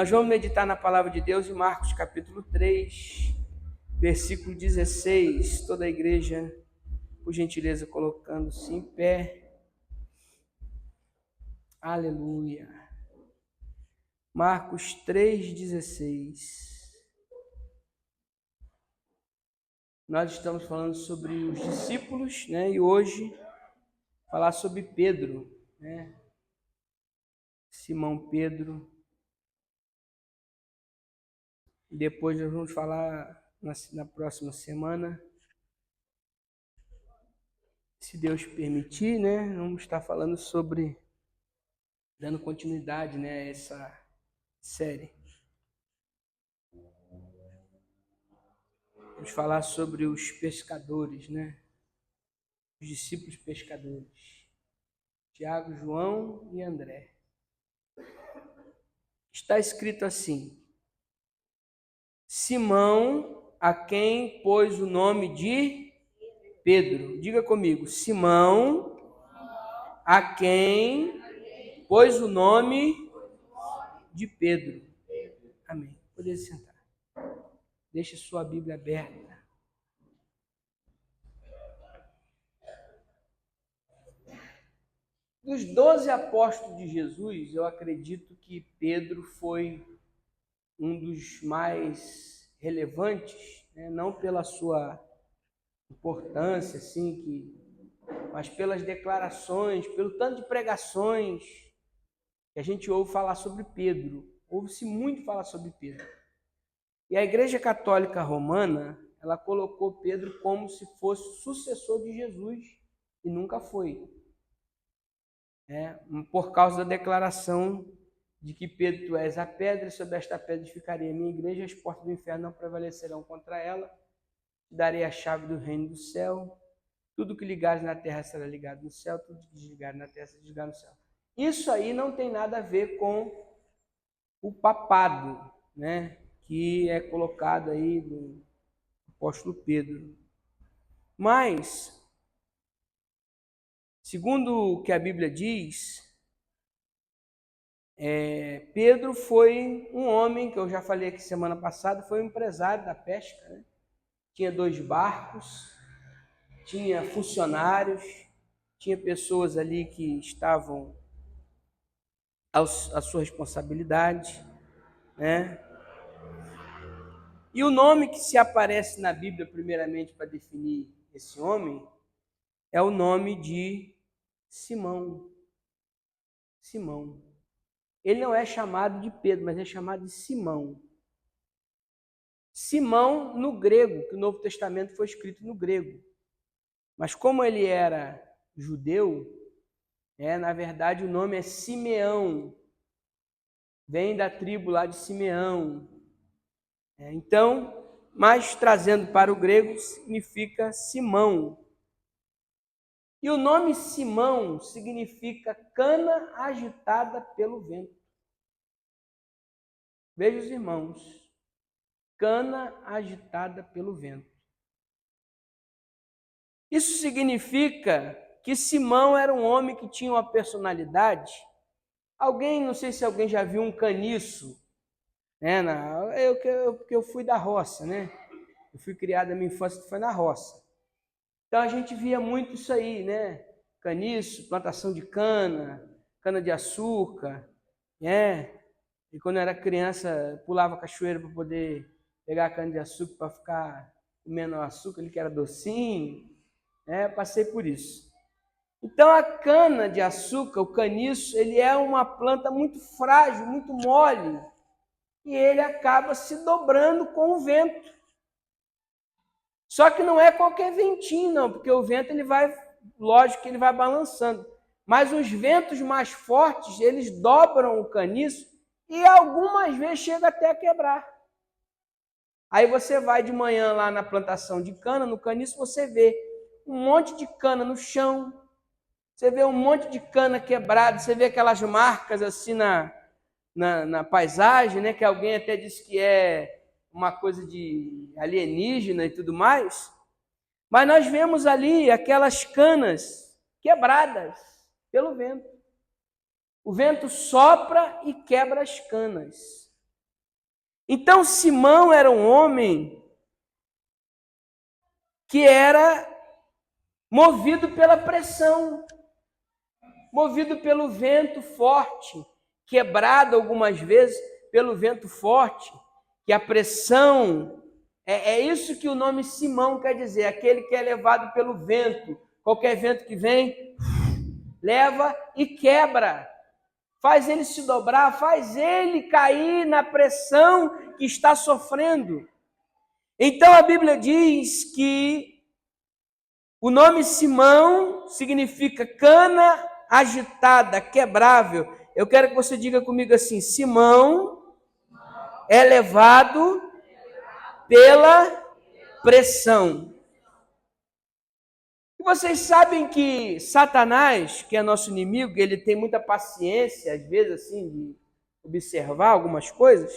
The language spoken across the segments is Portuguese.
Nós vamos meditar na palavra de Deus em Marcos capítulo 3, versículo 16. Toda a igreja, por gentileza, colocando-se em pé. Aleluia. Marcos 3,16. Nós estamos falando sobre os discípulos, né? E hoje falar sobre Pedro, né? Simão Pedro. Depois nós vamos falar na próxima semana, se Deus permitir, né? Vamos estar falando sobre, dando continuidade, né, a essa série. Vamos falar sobre os pescadores, né? Os discípulos pescadores. Tiago, João e André. Está escrito assim: Simão, a quem pôs o nome de Pedro. Diga comigo, Simão, a quem pôs o nome de Pedro. Amém. Poder sentar. Deixe sua Bíblia aberta. Dos 12 apóstolos de Jesus, eu acredito que Pedro foi um dos mais relevantes, né? Não pela sua importância, assim, mas pelas declarações, pelo tanto de pregações que a gente ouve falar sobre Pedro. Ouve-se muito falar sobre Pedro. E a Igreja Católica Romana, ela colocou Pedro como se fosse o sucessor de Jesus, e nunca foi. Por causa da declaração de que Pedro, tu és a pedra, e sobre esta pedra edificarei a minha igreja, as portas do inferno não prevalecerão contra ela, te darei a chave do reino do céu, tudo que ligares na terra será ligado no céu, tudo que desligares na terra será desligado no céu. Isso aí não tem nada a ver com o papado, né, que é colocado aí do apóstolo Pedro. Mas, segundo o que a Bíblia diz, Pedro foi um homem, que eu já falei aqui semana passada, foi um empresário da pesca, né? Tinha 2 barcos, tinha funcionários, tinha pessoas ali que estavam à sua responsabilidade, né? E o nome que se aparece na Bíblia, primeiramente, para definir esse homem, é o nome de Simão. Simão. Ele não é chamado de Pedro, mas é chamado de Simão. Simão no grego, que o Novo Testamento foi escrito no grego. Mas como ele era judeu, na verdade o nome é Simeão. Vem da tribo lá de Simeão. Então, mas trazendo para o grego, significa Simão. E o nome Simão significa cana agitada pelo vento. Veja os irmãos, cana agitada pelo vento. Isso significa que Simão era um homem que tinha uma personalidade. Não sei se alguém já viu um caniço, né? Porque eu fui da roça, né? Eu fui criado, a minha infância foi na roça. Então a gente via muito isso aí, né? Caniço, plantação de cana, cana de açúcar, né? E quando eu era criança, pulava a cachoeira para poder pegar a cana de açúcar para ficar comendo o açúcar, ele que era docinho, né? Passei por isso. Então a cana de açúcar, o caniço, ele é uma planta muito frágil, muito mole, e ele acaba se dobrando com o vento. Só que não é qualquer ventinho, não, porque o vento, lógico que ele vai balançando. Mas os ventos mais fortes, eles dobram o caniço e algumas vezes chega até a quebrar. Aí você vai de manhã lá na plantação de cana, no caniço, você vê um monte de cana no chão, você vê um monte de cana quebrada, você vê aquelas marcas assim na paisagem, né, que alguém até disse que é uma coisa de alienígena e tudo mais, mas nós vemos ali aquelas canas quebradas pelo vento. O vento sopra e quebra as canas. Então Simão era um homem que era movido pela pressão, movido pelo vento forte, quebrado algumas vezes pelo vento forte, que a pressão, é isso que o nome Simão quer dizer, aquele que é levado pelo vento. Qualquer vento que vem, leva e quebra, faz ele se dobrar, faz ele cair na pressão que está sofrendo. Então a Bíblia diz que o nome Simão significa cana agitada, quebrável. Eu quero que você diga comigo assim: Simão é levado pela pressão. E vocês sabem que Satanás, que é nosso inimigo, ele tem muita paciência, às vezes, assim, de observar algumas coisas.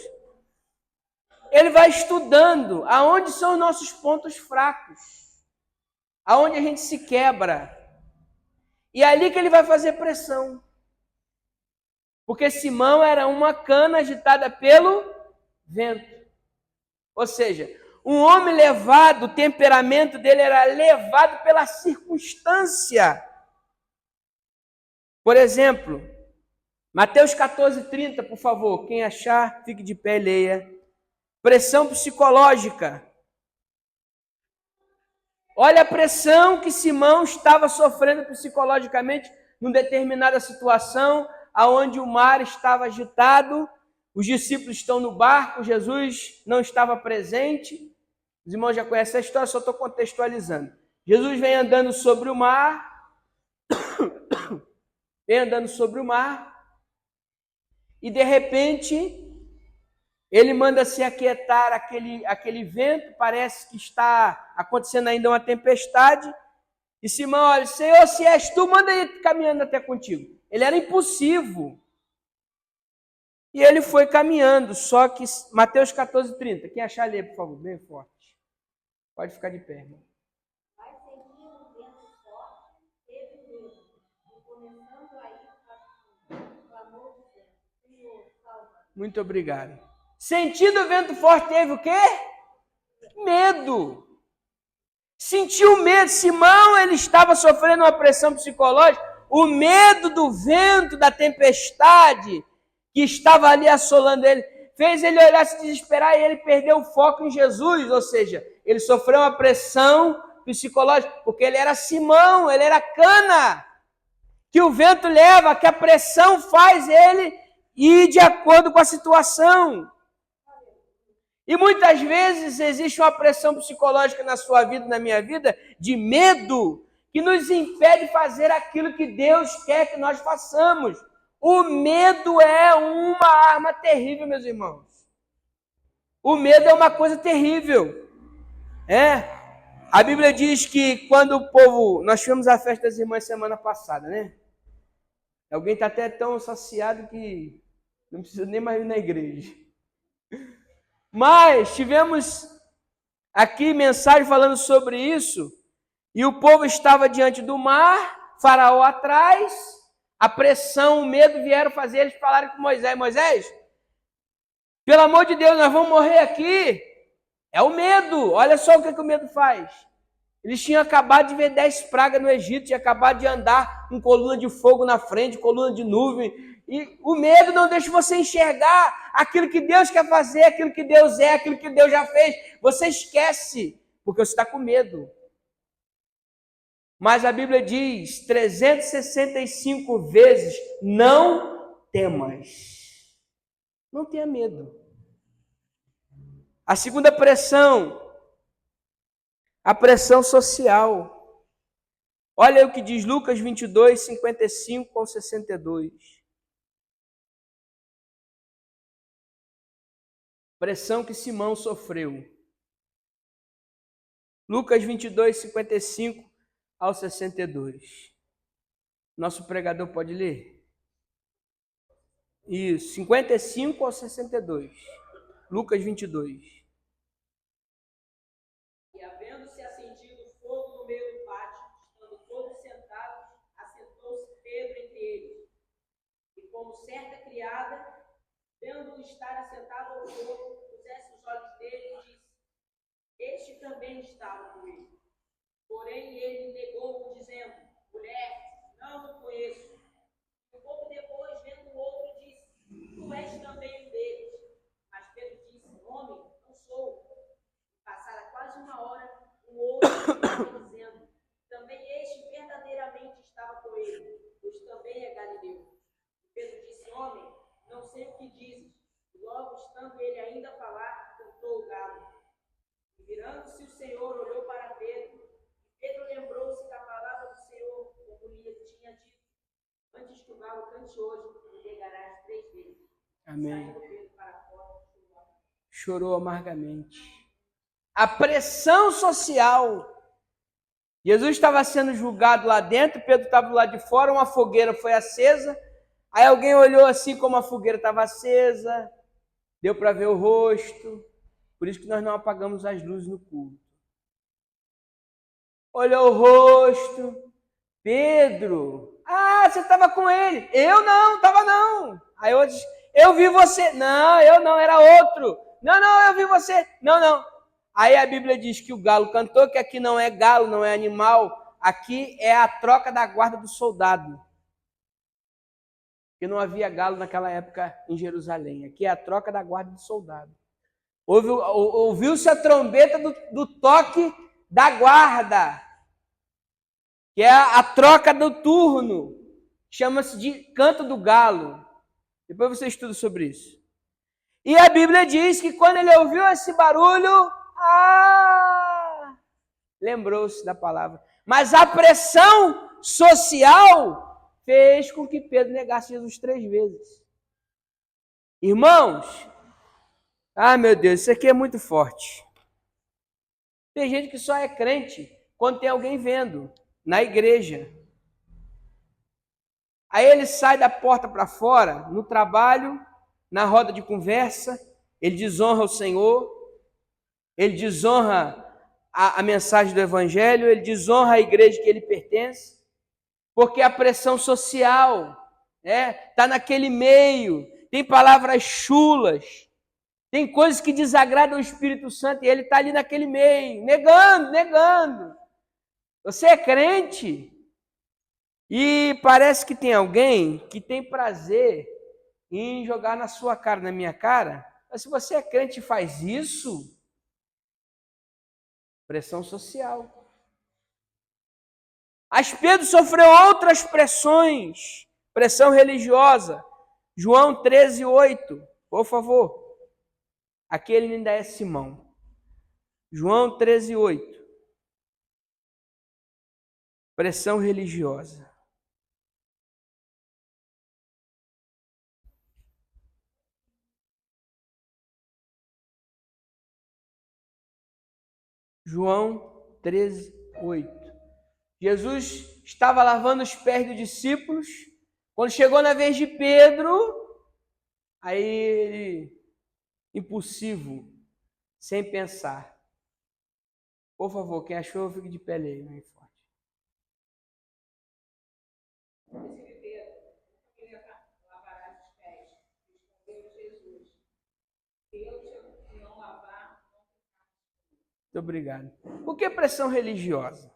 Ele vai estudando aonde são os nossos pontos fracos, aonde a gente se quebra. E é ali que ele vai fazer pressão. Porque Simão era uma cana agitada pelo vento. Ou seja, um homem levado, o temperamento dele era levado pela circunstância. Por exemplo, Mateus 14:30, por favor. Quem achar, fique de pé e leia. Pressão psicológica. Olha a pressão que Simão estava sofrendo psicologicamente numa determinada situação, aonde o mar estava agitado, os discípulos estão no barco, Jesus não estava presente. Os irmãos já conhecem a história, só estou contextualizando. Jesus vem andando sobre o mar, e de repente ele manda se aquietar aquele vento, parece que está acontecendo ainda uma tempestade. E Simão, olha, Senhor, se és tu, manda ele caminhando até contigo. Ele era impulsivo. E ele foi caminhando, só que Mateus 14:30. Quem achar, lê, por favor, bem forte. Pode ficar de pé, irmão. Vai seguindo o vento forte, teve medo, e começando a ir para o clamor dizendo: Senhor, salva. Muito obrigado. Sentindo o vento forte, teve o quê? Medo. Sentiu medo. Simão, ele estava sofrendo uma pressão psicológica, o medo do vento, da tempestade que estava ali assolando ele, fez ele olhar, se desesperar, e ele perdeu o foco em Jesus. Ou seja, ele sofreu uma pressão psicológica, porque ele era Simão, ele era cana, que o vento leva, que a pressão faz ele ir de acordo com a situação. E muitas vezes existe uma pressão psicológica na sua vida, na minha vida, de medo, que nos impede de fazer aquilo que Deus quer que nós façamos. O medo é uma arma terrível, meus irmãos. O medo é uma coisa terrível. A Bíblia diz que quando o povo... Nós tivemos a festa das irmãs semana passada, né? Alguém está até tão saciado que não precisa nem mais ir na igreja. Mas tivemos aqui mensagem falando sobre isso, e o povo estava diante do mar, Faraó atrás, a pressão, o medo vieram fazer eles falarem com Moisés: Moisés, pelo amor de Deus, nós vamos morrer aqui. É o medo, olha só o que o medo faz. Eles tinham acabado de ver 10 pragas no Egito, tinham acabado de andar com coluna de fogo na frente, coluna de nuvem, e o medo não deixa você enxergar aquilo que Deus quer fazer, aquilo que Deus é, aquilo que Deus já fez. Você esquece, porque você está com medo. Mas a Bíblia diz 365 vezes: não temas. Não tenha medo. A segunda pressão, a pressão social. Olha o que diz Lucas 22, 55 ao 62. Pressão que Simão sofreu. Lucas 22, 55 ao 62. Nosso pregador pode ler? Isso, 55 ao 62. Lucas 22. E havendo-se acendido fogo no meio do pátio, estando todos sentados, assentou-se Pedro entre eles. E como certa criada, vendo-o estar assentado ao fogo, olhos dele e disse: Este também estava com ele. Porém, ele negou, dizendo: Mulher, não o conheço. Um pouco depois, vendo o outro, disse: Tu és também um deles. Mas Pedro disse: Homem, não sou. Passada quase uma hora, o outro estava dizendo: Também este verdadeiramente estava com ele, pois também é galileu. Pedro disse: Homem, não sei o que dizes. Logo, estando ele ainda a falar, cantou o galo. E virando-se o Senhor, olhou para Pedro. E Pedro lembrou-se da palavra do Senhor, como lhe tinha dito: Antes que o galo cante hoje, me negarás 3 vezes. Amém. Saindo Pedro para fora, Chorou amargamente. A pressão social. Jesus estava sendo julgado lá dentro, Pedro estava do lado de fora, uma fogueira foi acesa. Aí alguém olhou assim como a fogueira estava acesa, deu para ver o rosto. Por isso que nós não apagamos as luzes no culto. Olhou o rosto. Pedro, você estava com ele. Eu não, estava não. Aí eu disse: eu vi você. Não, eu não, era outro. Não, eu vi você. Não. Aí a Bíblia diz que o galo cantou, que aqui não é galo, não é animal. Aqui é a troca da guarda do soldado. Porque não havia galo naquela época em Jerusalém. Aqui é a troca da guarda do soldado. Ouviu-se a trombeta do toque da guarda, que é a troca do turno. Chama-se de canto do galo. Depois você estuda sobre isso. E a Bíblia diz que quando ele ouviu esse barulho, lembrou-se da palavra. Mas a pressão social fez com que Pedro negasse Jesus 3 vezes. Irmãos, meu Deus, isso aqui é muito forte. Tem gente que só é crente quando tem alguém vendo, na igreja. Aí ele sai da porta para fora, no trabalho, na roda de conversa, ele desonra o Senhor, ele desonra a mensagem do Evangelho, ele desonra a igreja que ele pertence, porque a pressão social está naquele meio, tem palavras chulas, tem coisas que desagradam o Espírito Santo e ele está ali naquele meio, negando. Você é crente e parece que tem alguém que tem prazer em jogar na sua cara, na minha cara, mas se você é crente e faz isso, pressão social. Mas Pedro sofreu outras pressões, pressão religiosa. João 13:8, por favor. Aqui ele ainda é Simão. João 13:8. Pressão religiosa. João 13:8. Jesus estava lavando os pés dos discípulos. Quando chegou na vez de Pedro, aí ele, impulsivo, sem pensar. Por favor, quem achou, fique de pé aí, bem forte. lavarás os pés. Respondeu Jesus: Deus não lavar. Muito obrigado. Por que pressão religiosa?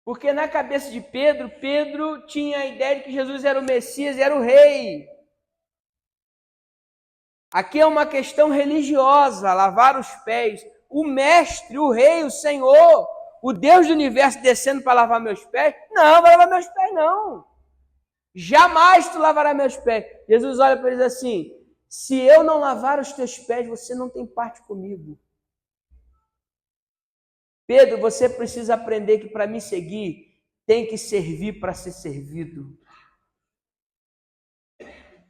Porque na cabeça de Pedro tinha a ideia de que Jesus era o Messias, era o rei. Aqui é uma questão religiosa, lavar os pés. O mestre, o rei, o Senhor, o Deus do universo descendo para lavar meus pés? Não, vai lavar meus pés não. Jamais tu lavarás meus pés. Jesus olha para eles assim: se eu não lavar os teus pés, você não tem parte comigo. Pedro, você precisa aprender que para me seguir, tem que servir para ser servido.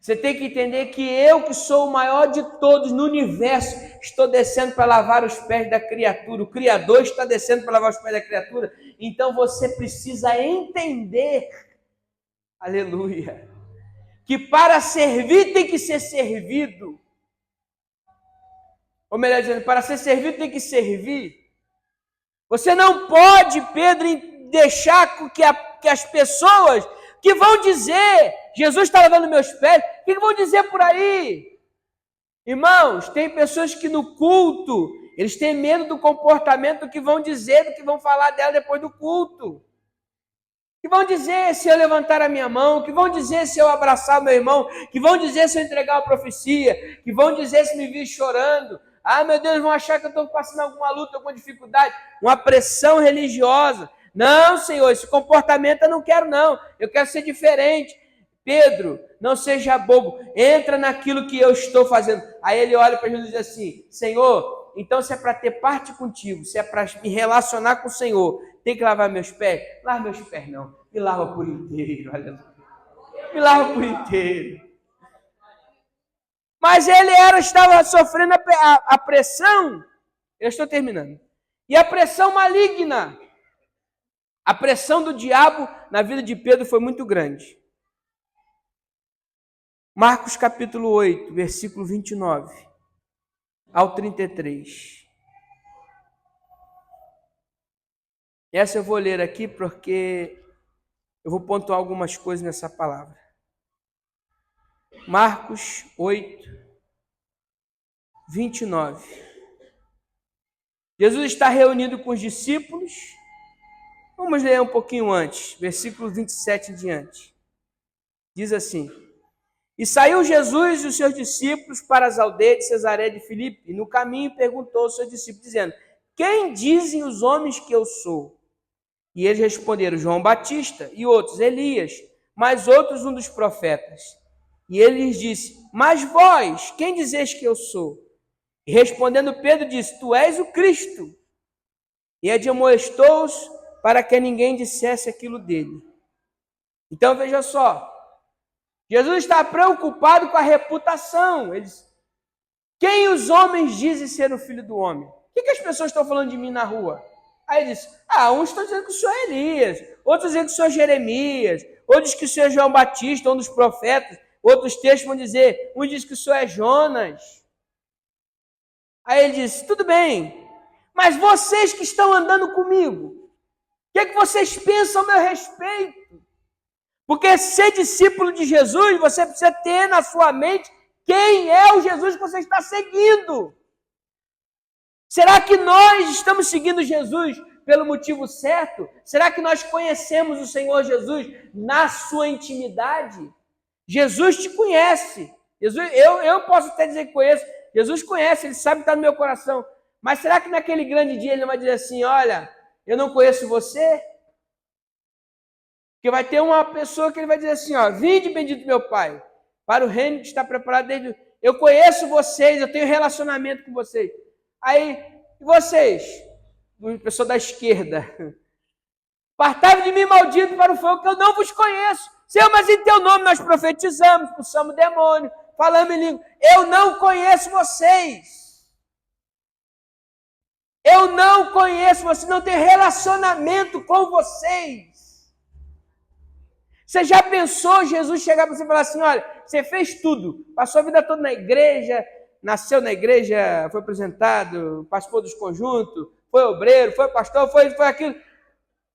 Você tem que entender que eu, que sou o maior de todos no universo, estou descendo para lavar os pés da criatura. O Criador está descendo para lavar os pés da criatura. Então você precisa entender, aleluia, que para servir tem que ser servido. Ou melhor dizendo, para ser servido tem que servir. Você não pode, Pedro, deixar que as pessoas que vão dizer, Jesus está lavando meus pés, o que vão dizer por aí? Irmãos, tem pessoas que no culto, eles têm medo do comportamento, do que vão dizer, do que vão falar dela depois do culto. Que vão dizer se eu levantar a minha mão, que vão dizer se eu abraçar o meu irmão, que vão dizer se eu entregar uma profecia, que vão dizer se me vir chorando. Ah, meu Deus, vão achar que eu estou passando alguma luta, alguma dificuldade, uma pressão religiosa. Não, Senhor, esse comportamento eu não quero não, eu quero ser diferente. Pedro, não seja bobo, entra naquilo que eu estou fazendo. Aí ele olha para Jesus e diz assim, Senhor, então se é para ter parte contigo, se é para me relacionar com o Senhor, tem que lavar meus pés? Lava meus pés não, me lava por inteiro, aleluia. Me lava por inteiro. Mas ele estava sofrendo a pressão, eu estou terminando, e a pressão maligna. A pressão do diabo na vida de Pedro foi muito grande. Marcos capítulo 8, versículo 29 ao 33. Essa eu vou ler aqui porque eu vou pontuar algumas coisas nessa palavra. Marcos 8, 29. Jesus está reunido com os discípulos. Vamos ler um pouquinho antes, versículo 27 em diante. Diz assim: E saiu Jesus e os seus discípulos para as aldeias de Cesareia de Filipe, e no caminho perguntou aos seus discípulos, dizendo: Quem dizem os homens que eu sou? E eles responderam: João Batista, e outros, Elias, mas outros, um dos profetas. E ele lhes disse: Mas vós, quem dizeis que eu sou? E respondendo Pedro disse: Tu és o Cristo. E admoestou-os para que ninguém dissesse aquilo dele. Então veja só, Jesus está preocupado com a reputação. Ele diz: Quem os homens dizem ser o Filho do Homem? O que as pessoas estão falando de mim na rua? Aí ele diz: uns estão dizendo que o senhor é Elias, outros dizendo que o senhor é Jeremias, outros que o senhor é João Batista, um dos profetas. Outros textos vão dizer, um diz que o senhor é Jonas. Aí ele diz: tudo bem, mas vocês que estão andando comigo, o que é que vocês pensam a meu respeito? Porque ser discípulo de Jesus, você precisa ter na sua mente quem é o Jesus que você está seguindo. Será que nós estamos seguindo Jesus pelo motivo certo? Será que nós conhecemos o Senhor Jesus na sua intimidade? Jesus te conhece. Jesus, eu posso até dizer que conheço. Jesus conhece, Ele sabe que está no meu coração. Mas será que naquele grande dia Ele não vai dizer assim: olha, eu não conheço você? Porque vai ter uma pessoa que Ele vai dizer assim: vinde, bendito meu Pai, para o reino que está preparado desde... Eu conheço vocês, eu tenho relacionamento com vocês. Aí, e vocês? Pessoa da esquerda. Partai de mim, maldito, para o fogo, que eu não vos conheço. Senhor, mas em teu nome nós profetizamos, expulsamos demônio, falamos em língua. Eu não conheço vocês. Eu não conheço vocês, não tenho relacionamento com vocês. Você já pensou Jesus chegar para você e falar assim: olha, você fez tudo, passou a vida toda na igreja, nasceu na igreja, foi apresentado, participou dos conjuntos, foi obreiro, foi pastor, foi aquilo.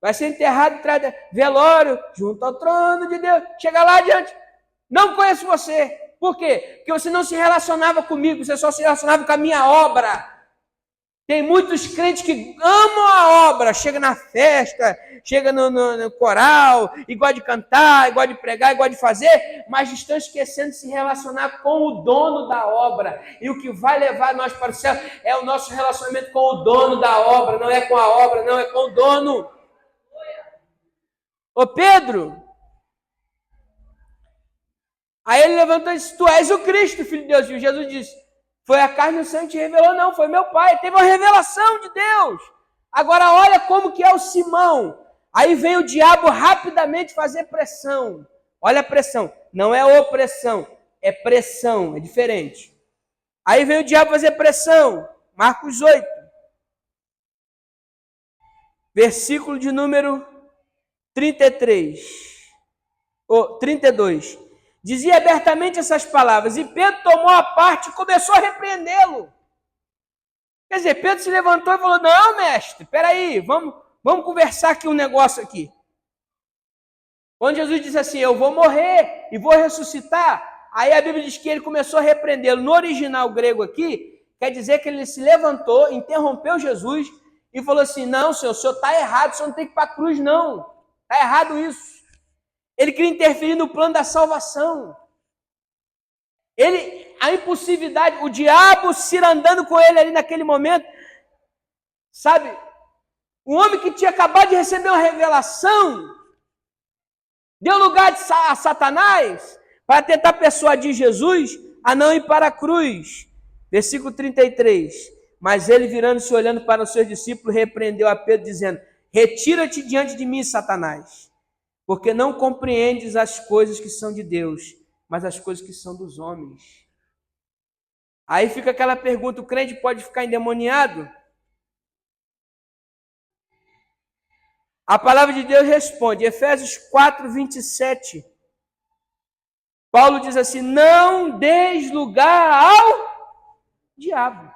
Vai ser enterrado atrás de velório, junto ao trono de Deus. Chega lá adiante. Não conheço você. Por quê? Porque você não se relacionava comigo, você só se relacionava com a minha obra. Tem muitos crentes que amam a obra, chega na festa, chega no coral, e gosta de cantar, e gosta de pregar, e gosta de fazer, mas estão esquecendo de se relacionar com o dono da obra. E o que vai levar nós para o céu é o nosso relacionamento com o dono da obra, não é com a obra, não, é com o dono. Ô Pedro, aí ele levantou e disse: Tu és o Cristo, Filho de Deus. E Jesus disse: Foi a carne e o sangue que te revelou? Não, foi meu Pai. Teve uma revelação de Deus. Agora olha como que é o Simão. Aí vem o diabo rapidamente fazer pressão. Olha a pressão. Não é opressão, é pressão, é diferente. Aí vem o diabo fazer pressão. Marcos 8. Versículo de número 32. Dizia abertamente essas palavras, e Pedro tomou a parte e começou a repreendê-lo. Quer dizer, Pedro se levantou e falou: não, mestre, peraí, vamos conversar aqui um negócio aqui. Quando Jesus disse assim: eu vou morrer e vou ressuscitar, Aí a Bíblia diz que ele começou a repreendê-lo. No original grego aqui, quer dizer que ele se levantou, interrompeu Jesus e falou assim: não, senhor, o senhor está errado, o senhor não tem que ir para a cruz, não. Está errado isso. Ele queria interferir no plano da salvação. A impulsividade, o diabo cirandando com ele ali naquele momento, sabe? Um homem que tinha acabado de receber uma revelação, deu lugar a Satanás para tentar persuadir Jesus a não ir para a cruz. Versículo 33. Mas ele, virando-se, olhando para os seus discípulos, repreendeu a Pedro, dizendo: retira-te diante de mim, Satanás, porque não compreendes as coisas que são de Deus, mas as coisas que são dos homens. Aí fica aquela pergunta: o crente pode ficar endemoniado? A palavra de Deus responde, Efésios 4, 27. Paulo diz assim: não deis lugar ao diabo.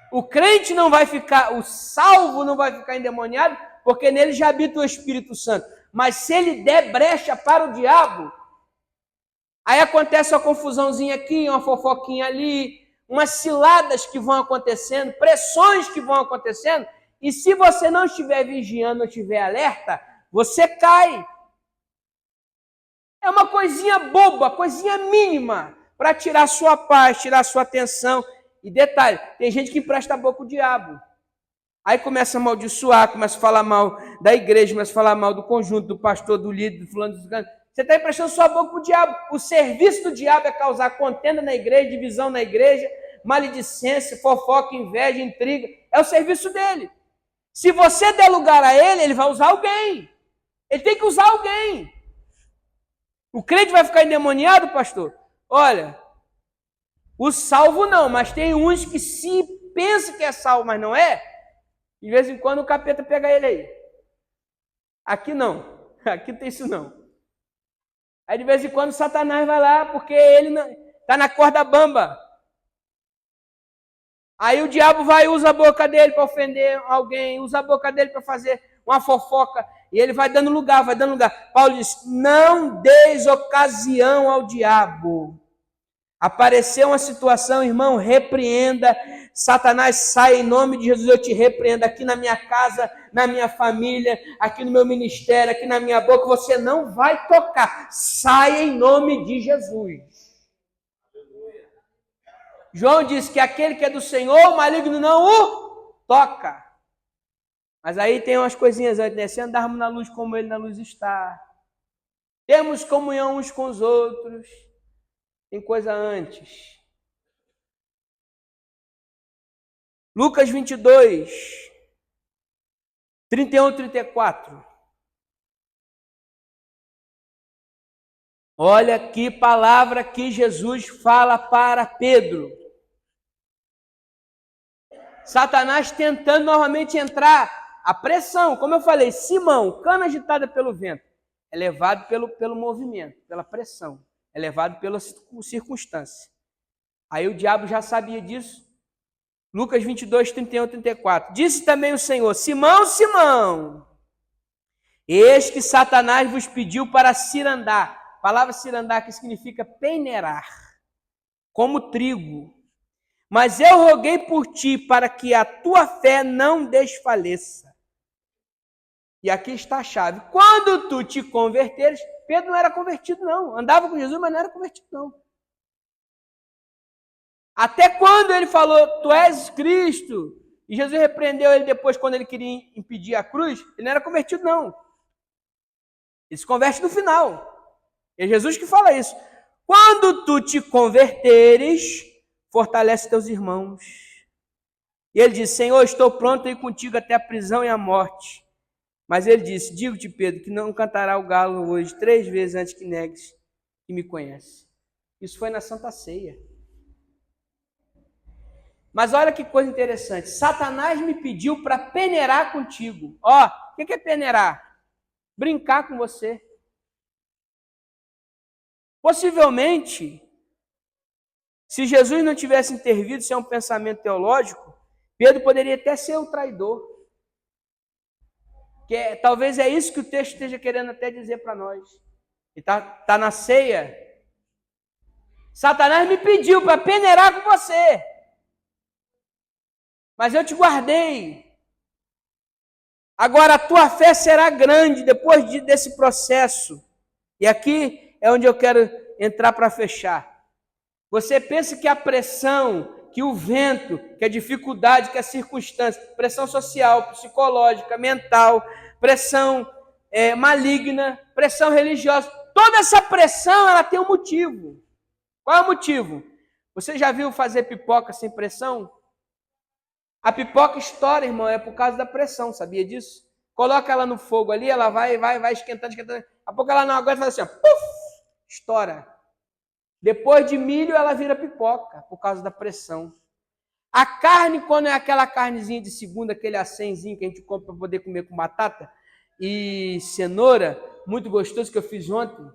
O crente não vai ficar, o salvo não vai ficar endemoniado, porque nele já habita o Espírito Santo. Mas se ele der brecha para o diabo, aí acontece uma confusãozinha aqui, uma fofoquinha ali, umas ciladas que vão acontecendo, pressões que vão acontecendo, e se você não estiver vigiando, não estiver alerta, você cai. É uma coisinha boba, coisinha mínima, para tirar sua paz, tirar sua atenção. E detalhe, tem gente que empresta a boca ao diabo. Aí começa a amaldiçoar, começa a falar mal da igreja, começa a falar mal do conjunto, do pastor, do líder, do fulano, do fulano. Você está emprestando sua boca para o diabo. O serviço do diabo é causar contenda na igreja, divisão na igreja, maledicência, fofoca, inveja, intriga. É o serviço dele. Se você der lugar a ele, ele vai usar alguém. Ele tem que usar alguém. O crente vai ficar endemoniado, pastor? Olha, o salvo não, mas tem uns que se pensa que é salvo, mas não é. De vez em quando o capeta pega ele aí. Aqui não. Aqui não tem isso não. Aí de vez em quando Satanás vai lá, porque ele está na corda bamba. Aí o diabo vai e usa a boca dele para ofender alguém, usa a boca dele para fazer uma fofoca, e ele vai dando lugar, vai dando lugar. Paulo diz: não deis ocasião ao diabo. Apareceu uma situação, irmão, repreenda. Satanás, sai em nome de Jesus, eu te repreendo aqui na minha casa, na minha família, aqui no meu ministério, aqui na minha boca, você não vai tocar. Sai em nome de Jesus. João diz que aquele que é do Senhor, o maligno não o toca. Mas aí tem umas coisinhas antes, né? Se andarmos na luz como ele na luz está. Temos comunhão uns com os outros. Tem coisa antes. Lucas 22, 31 e 34. Olha que palavra que Jesus fala para Pedro. Satanás tentando novamente entrar. A pressão, como eu falei, Simão, cana agitada pelo vento, é levado pelo movimento, pela pressão. É levado pela circunstância. Aí o diabo já sabia disso. Lucas 22, 31 e 34. Disse também o Senhor: Simão, Simão, eis que Satanás vos pediu para cirandar. A palavra cirandar que significa peneirar, como trigo. Mas eu roguei por ti para que a tua fé não desfaleça. E aqui está a chave. Quando tu te converteres, Pedro não era convertido não. Andava com Jesus, mas não era convertido não. Até quando ele falou, tu és Cristo, e Jesus repreendeu ele depois quando ele queria impedir a cruz, ele não era convertido não. Ele se converte no final. É Jesus que fala isso. Quando tu te converteres, fortalece teus irmãos. E ele disse: Senhor, estou pronto a ir contigo até a prisão e a morte. Mas ele disse: digo-te, Pedro, que não cantará o galo hoje 3 vezes antes que negues que me conhece. Isso foi na Santa Ceia. Mas olha que coisa interessante. Satanás me pediu para peneirar contigo. Ó, o que é peneirar? Brincar com você. Possivelmente, se Jesus não tivesse intervido, isso é um pensamento teológico, Pedro poderia até ser o traidor. Talvez é isso que o texto esteja querendo até dizer para nós. E tá na ceia, Satanás me pediu para peneirar com você. Mas eu te guardei. Agora a tua fé será grande depois desse processo. E aqui é onde eu quero entrar para fechar. Você pensa que a pressão, que o vento, que a dificuldade, que a circunstância, pressão social, psicológica, mental, pressão maligna, pressão religiosa, toda essa pressão ela tem um motivo. Qual é o motivo? Você já viu fazer pipoca sem pressão? A pipoca estoura, irmão, é por causa da pressão, sabia disso? Coloca ela no fogo ali, ela vai esquentando. A pouco ela não aguenta e faz assim, ó, puf, estoura. Depois de milho, ela vira pipoca, por causa da pressão. A carne, quando é aquela carnezinha de segunda, aquele acenzinho que a gente compra para poder comer com batata e cenoura, muito gostoso, que eu fiz ontem.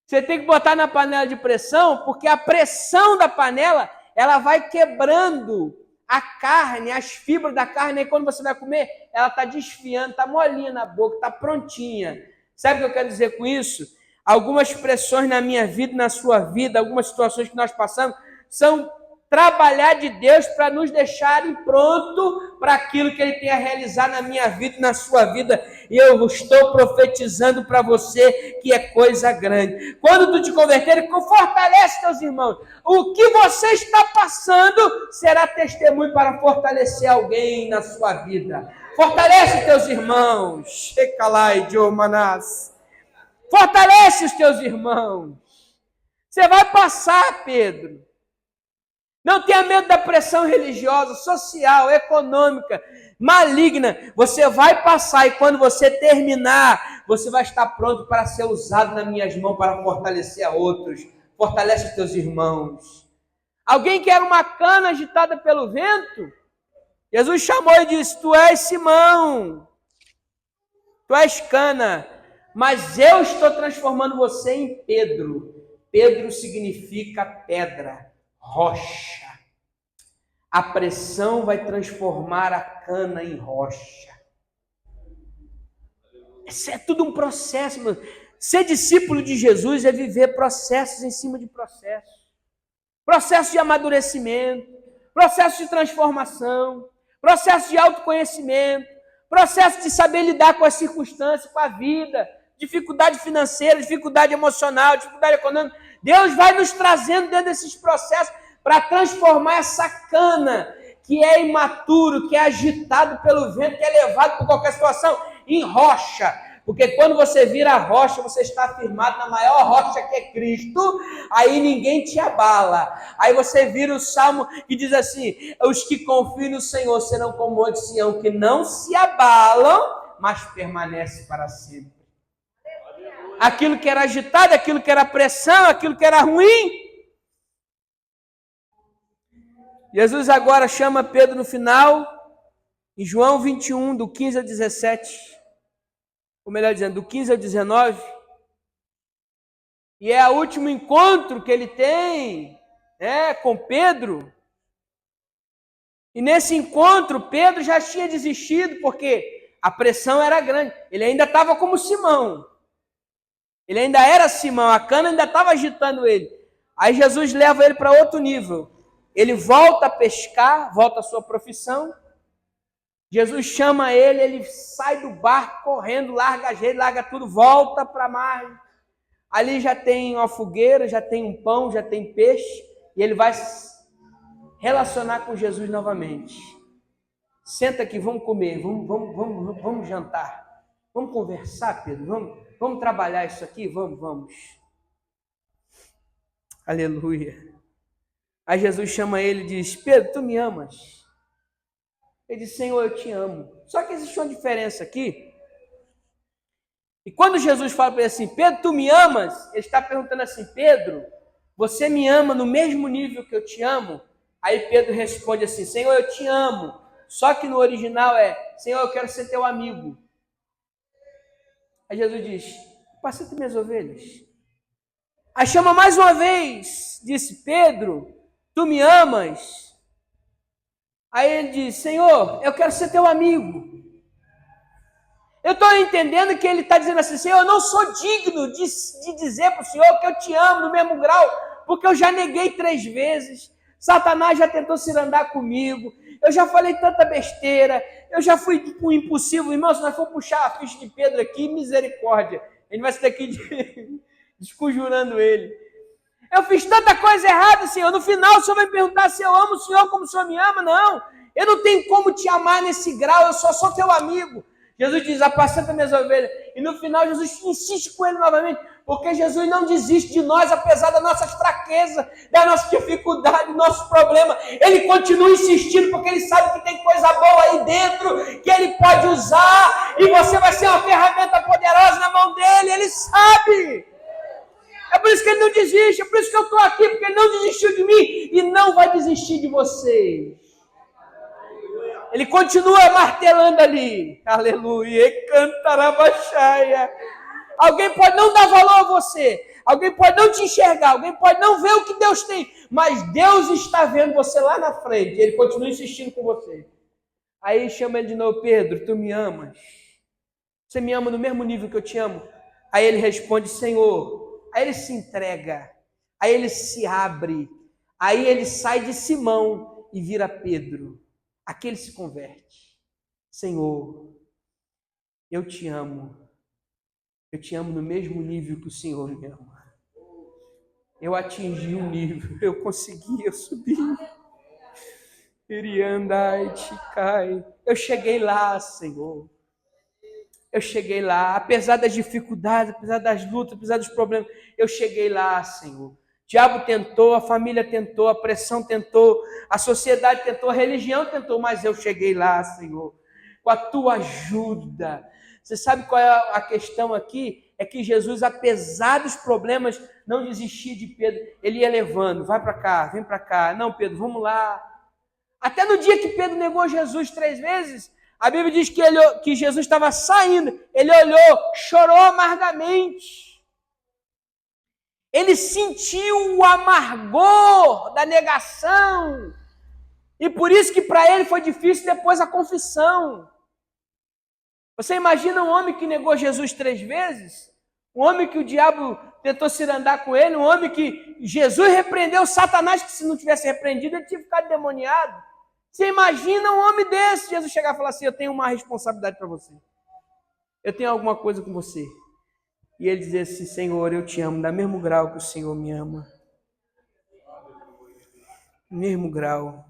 Você tem que botar na panela de pressão, porque a pressão da panela, ela vai quebrando a carne, as fibras da carne, e quando você vai comer, ela está desfiando, está molinha na boca, está prontinha. Sabe o que eu quero dizer com isso? Algumas pressões na minha vida, na sua vida, algumas situações que nós passamos, são trabalhar de Deus para nos deixarem pronto para aquilo que Ele tem a realizar na minha vida e na sua vida. E eu estou profetizando para você que é coisa grande. Quando tu te converter, fortalece teus irmãos. O que você está passando será testemunho para fortalecer alguém na sua vida. Fortalece teus irmãos. Fortalece os teus irmãos. Você vai passar, Pedro. Não tenha medo da pressão religiosa, social, econômica, maligna. Você vai passar e quando você terminar, você vai estar pronto para ser usado nas minhas mãos para fortalecer a outros. Fortalece os teus irmãos. Alguém que era uma cana agitada pelo vento, Jesus chamou e disse, tu és Simão, tu és cana, mas eu estou transformando você em Pedro. Pedro significa pedra. Rocha. A pressão vai transformar a cana em rocha. Isso é tudo um processo, mano. Ser discípulo de Jesus é viver processos em cima de processos. Processo de amadurecimento, processo de transformação, processo de autoconhecimento, processo de saber lidar com as circunstâncias, com a vida, dificuldade financeira, dificuldade emocional, dificuldade econômica. Deus vai nos trazendo dentro desses processos para transformar essa cana que é imaturo, que é agitado pelo vento, que é levado por qualquer situação, em rocha. Porque quando você vira rocha, você está firmado na maior rocha que é Cristo, aí ninguém te abala. Aí você vira o salmo que diz assim, os que confiam no Senhor serão como o monte Sião, que não se abalam, mas permanecem para sempre. Aquilo que era agitado, aquilo que era pressão, aquilo que era ruim. Jesus agora chama Pedro no final, em João 21, do 15 ao 17, ou melhor dizendo, do 15 ao 19, e é o último encontro que ele tem com Pedro. E nesse encontro, Pedro já tinha desistido, porque a pressão era grande. Ele ainda estava como Simão. Ele ainda era Simão, a cana ainda estava agitando ele. Aí Jesus leva ele para outro nível. Ele volta a pescar, volta à sua profissão. Jesus chama ele, ele sai do barco correndo, larga as redes, larga tudo, volta para a margem. Ali já tem uma fogueira, já tem um pão, já tem peixe. E ele vai relacionar com Jesus novamente. Senta aqui, vamos comer, vamos jantar. Vamos conversar, Pedro, vamos trabalhar isso aqui? Vamos. Aleluia. Aí Jesus chama ele e diz, Pedro, tu me amas? Ele diz, Senhor, eu te amo. Só que existe uma diferença aqui. E quando Jesus fala para ele assim, Pedro, tu me amas? Ele está perguntando assim, Pedro, você me ama no mesmo nível que eu te amo? Aí Pedro responde assim, Senhor, eu te amo. Só que no original Senhor, eu quero ser teu amigo. Aí Jesus diz, apacenta minhas ovelhas. Aí chama mais uma vez, disse, Pedro, tu me amas? Aí ele diz, Senhor, eu quero ser teu amigo. Eu estou entendendo que ele está dizendo assim, Senhor, eu não sou digno de dizer para o Senhor que eu te amo no mesmo grau, porque eu já neguei 3 vezes, Satanás já tentou cirandar comigo, eu já falei tanta besteira, eu já fui um impulsivo. Irmão, se nós for puxar a ficha de Pedro aqui, misericórdia, a gente vai sair daqui desconjurando ele. Eu fiz tanta coisa errada, Senhor, no final o Senhor vai me perguntar se eu amo o Senhor como o Senhor me ama. Não, eu não tenho como te amar nesse grau, eu só sou teu amigo. Jesus diz, apacenta minhas ovelhas. E no final Jesus insiste com ele novamente, porque Jesus não desiste de nós, apesar das nossas fraquezas, da nossa dificuldade, do nosso problema. Ele continua insistindo, porque ele sabe que tem coisa boa aí dentro, que ele pode usar, e você vai ser uma ferramenta poderosa na mão dele, ele sabe. É por isso que ele não desiste, é por isso que eu estou aqui, porque ele não desistiu de mim, e não vai desistir de vocês. Ele continua martelando ali. Aleluia. E cantarabaxaia. Alguém pode não dar valor a você. Alguém pode não te enxergar. Alguém pode não ver o que Deus tem. Mas Deus está vendo você lá na frente. Ele continua insistindo com você. Aí chama ele de novo. Pedro, tu me amas? Você me ama no mesmo nível que eu te amo? Aí ele responde, Senhor. Aí ele se entrega. Aí ele se abre. Aí ele sai de Simão e vira Pedro. Aqui ele se converte. Senhor, eu te amo. Eu te amo no mesmo nível que o Senhor me ama. Eu atingi um nível, eu consegui, eu subi. Iriandai, Chicai. Eu cheguei lá, Senhor. Eu cheguei lá, apesar das dificuldades, apesar das lutas, apesar dos problemas, eu cheguei lá, Senhor. O diabo tentou, a família tentou, a pressão tentou, a sociedade tentou, a religião tentou, mas eu cheguei lá, Senhor, com a tua ajuda. Você sabe qual é a questão aqui? É que Jesus, apesar dos problemas, não desistia de Pedro. Ele ia levando, vai para cá, vem para cá. Não, Pedro, vamos lá. Até no dia que Pedro negou Jesus 3 vezes, a Bíblia diz que Jesus estava saindo. Ele olhou, chorou amargamente. Ele sentiu o amargor da negação. E por isso que para ele foi difícil depois a confissão. Você imagina um homem que negou Jesus 3 vezes? Um homem que o diabo tentou cirandar com ele? Um homem que Jesus repreendeu Satanás, que se não tivesse repreendido, ele tinha ficado demoniado. Você imagina um homem desse, Jesus chegar e falar assim, eu tenho uma responsabilidade para você. Eu tenho alguma coisa com você. E ele dizer assim, Senhor, eu te amo, da mesmo grau que o Senhor me ama. Mesmo grau.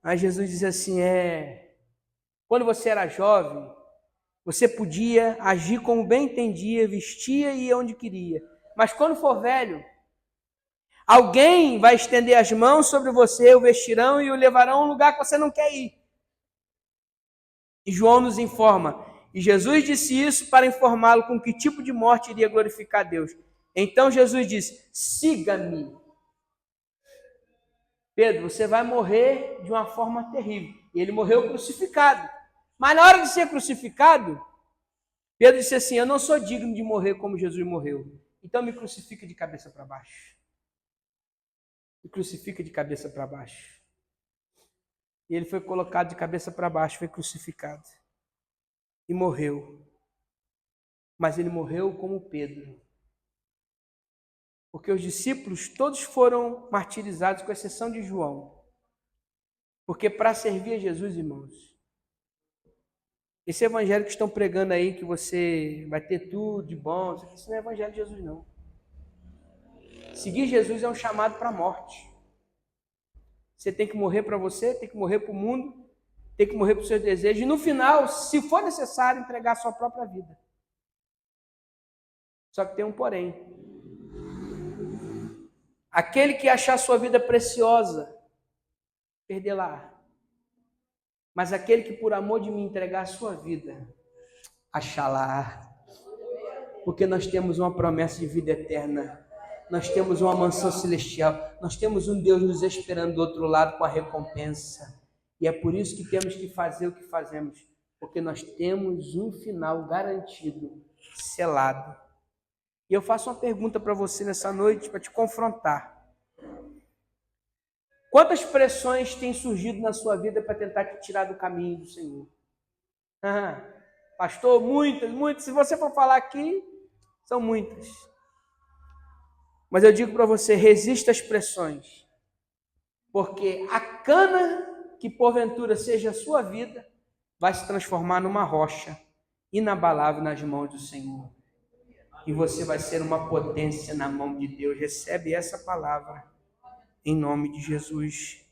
Aí Jesus diz assim, quando você era jovem, você podia agir como bem entendia, vestia e ia onde queria. Mas quando for velho, alguém vai estender as mãos sobre você, o vestirão e o levarão a um lugar que você não quer ir. E João nos informa, e Jesus disse isso para informá-lo com que tipo de morte iria glorificar a Deus. Então Jesus disse, siga-me. Pedro, você vai morrer de uma forma terrível. E ele morreu crucificado. Mas na hora de ser crucificado, Pedro disse assim, eu não sou digno de morrer como Jesus morreu. Então me crucifica de cabeça para baixo. Me crucifica de cabeça para baixo. E ele foi colocado de cabeça para baixo, foi crucificado. E morreu. Mas ele morreu como Pedro. Porque os discípulos todos foram martirizados, com exceção de João. Porque para servir a Jesus, irmãos, esse evangelho que estão pregando aí, que você vai ter tudo de bom, isso não é evangelho de Jesus, não. Seguir Jesus é um chamado para a morte. Você tem que morrer para você, tem que morrer para o mundo, tem que morrer para os seus desejos. E no final, se for necessário, entregar a sua própria vida. Só que tem um porém. Aquele que achar a sua vida preciosa, perdê-la. Mas aquele que por amor de mim entregar a sua vida, achá-la. Porque nós temos uma promessa de vida eterna. Nós temos uma mansão celestial. Nós temos um Deus nos esperando do outro lado com a recompensa. E é por isso que temos que fazer o que fazemos. Porque nós temos um final garantido, selado. E eu faço uma pergunta para você nessa noite, para te confrontar. Quantas pressões têm surgido na sua vida para tentar te tirar do caminho do Senhor? Pastor, muitas, muitas. Se você for falar aqui, são muitas. Mas eu digo para você, resista às pressões. Porque a cana que porventura seja a sua vida, vai se transformar numa rocha inabalável nas mãos do Senhor. E você vai ser uma potência na mão de Deus. Recebe essa palavra em nome de Jesus.